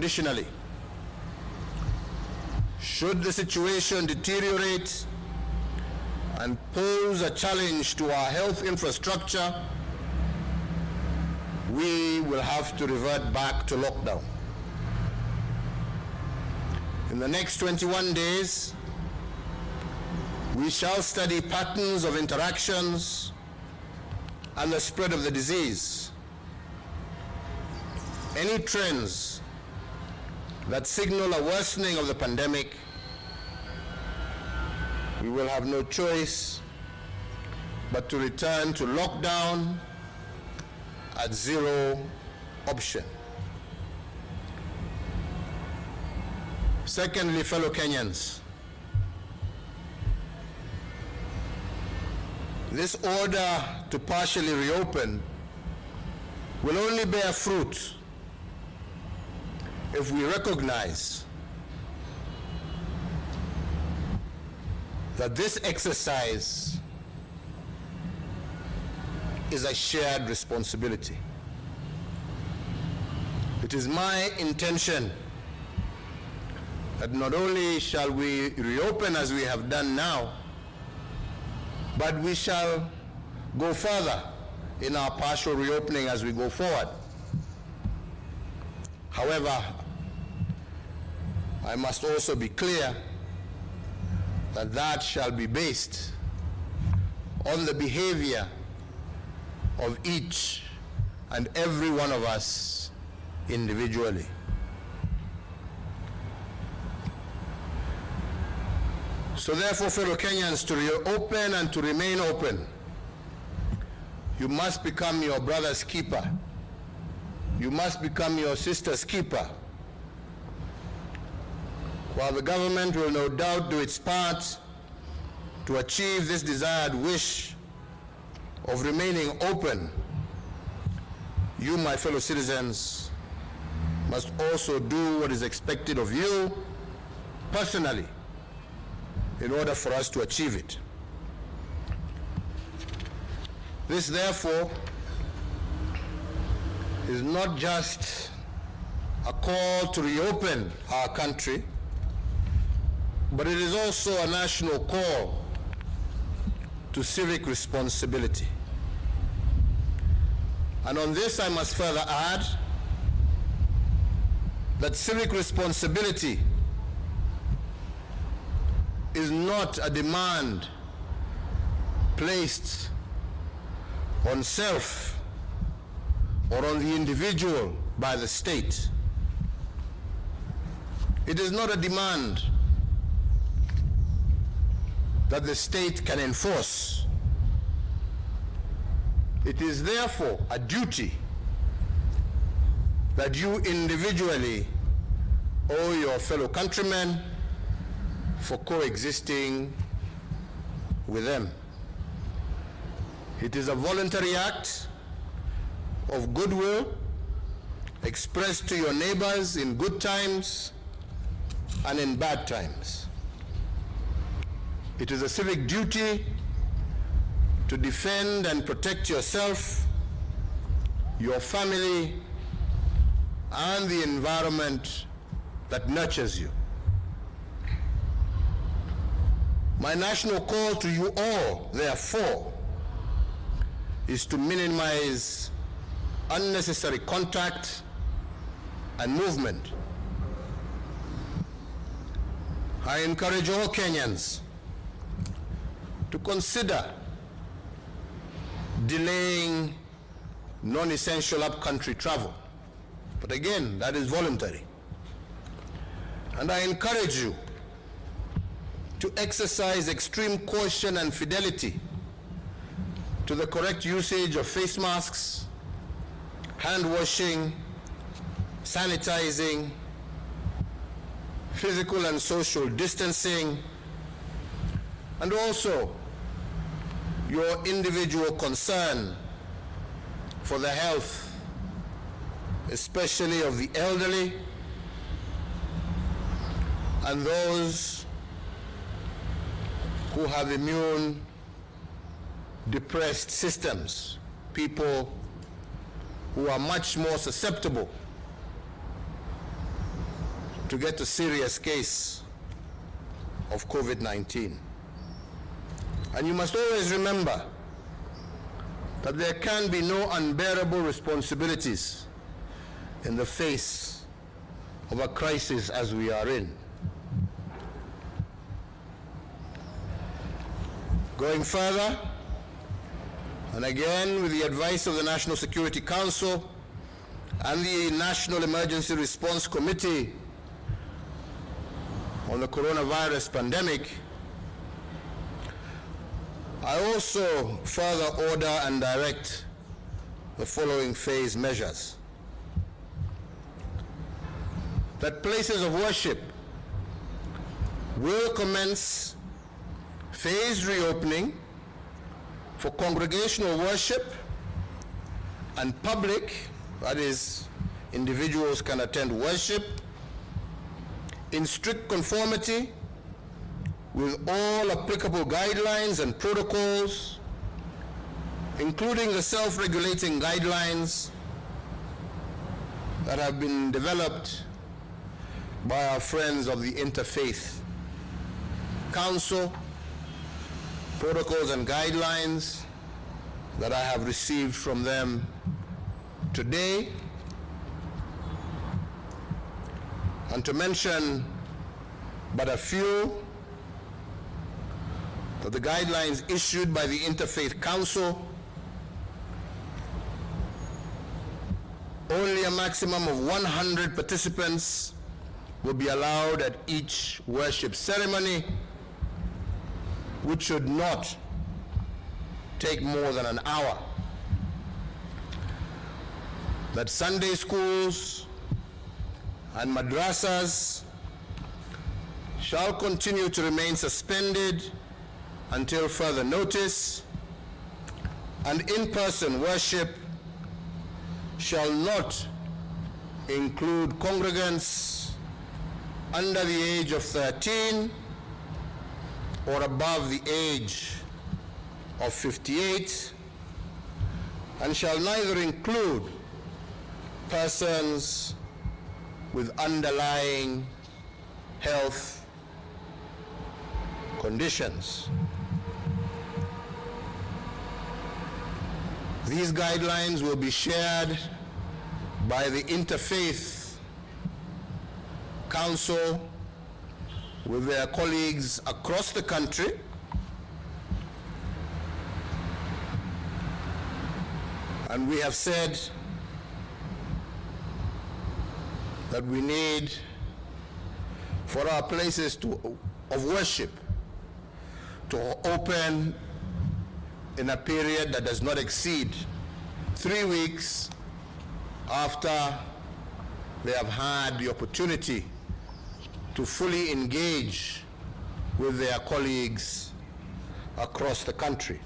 Additionally, should the situation deteriorate and pose a challenge to our health infrastructure, we will have to revert back to lockdown. In the next 21 days, we shall study patterns of interactions and the spread of the disease. Any trends that signal a worsening of the pandemic, we will have no choice but to return to lockdown at zero option. Secondly, fellow Kenyans, this order to partially reopen will only bear fruit if we recognize that this exercise is a shared responsibility. It is my intention that not only shall we reopen as we have done now, but we shall go further in our partial reopening as we go forward. However, I must also be clear that that shall be based on the behavior of each and every one of us individually. So therefore, fellow Kenyans, to reopen and to remain open, you must become your brother's keeper. You must become your sister's keeper. While the government will no doubt do its part to achieve this desired wish of remaining open, you, my fellow citizens, must also do what is expected of you personally in order for us to achieve it. This, therefore, is not just a call to reopen our country, but it is also a national call to civic responsibility. And on this, I must further add that civic responsibility is not a demand placed on self or on the individual by the state. It is not a demand that the state can enforce. It is therefore a duty that you individually owe your fellow countrymen for coexisting with them. It is a voluntary act of goodwill expressed to your neighbors in good times and in bad times. It is a civic duty to defend and protect yourself, your family, and the environment that nurtures you. My national call to you all, therefore, is to minimize unnecessary contact and movement. I encourage all Kenyans to consider delaying non-essential up-country travel. But again, that is voluntary. And I encourage you to exercise extreme caution and fidelity to the correct usage of face masks, hand washing, sanitizing, physical and social distancing, and also your individual concern for the health, especially of the elderly and those who have immune depressed systems, people who are much more susceptible to get a serious case of COVID-19. And you must always remember that there can be no unbearable responsibilities in the face of a crisis as we are in. Going further, and again with the advice of the National Security Council and the National Emergency Response Committee on the coronavirus pandemic, I also further order and direct the following phase measures. That places of worship will commence phased reopening for congregational worship and public, that is, individuals can attend worship in strict conformity with all applicable guidelines and protocols, including the self-regulating guidelines that have been developed by our friends of the Interfaith Council, protocols and guidelines that I have received from them today. And to mention but a few, that the guidelines issued by the Interfaith Council, only a maximum of 100 participants will be allowed at each worship ceremony, which should not take more than an hour. That Sunday schools and madrasas shall continue to remain suspended until further notice, and in-person worship shall not include congregants under the age of 13 or above the age of 58, and shall neither include persons with underlying health conditions. These guidelines will be shared by the Interfaith Council with their colleagues across the country, and we have said that we need for our places of worship to open in a period that does not exceed 3 weeks after they have had the opportunity to fully engage with their colleagues across the country.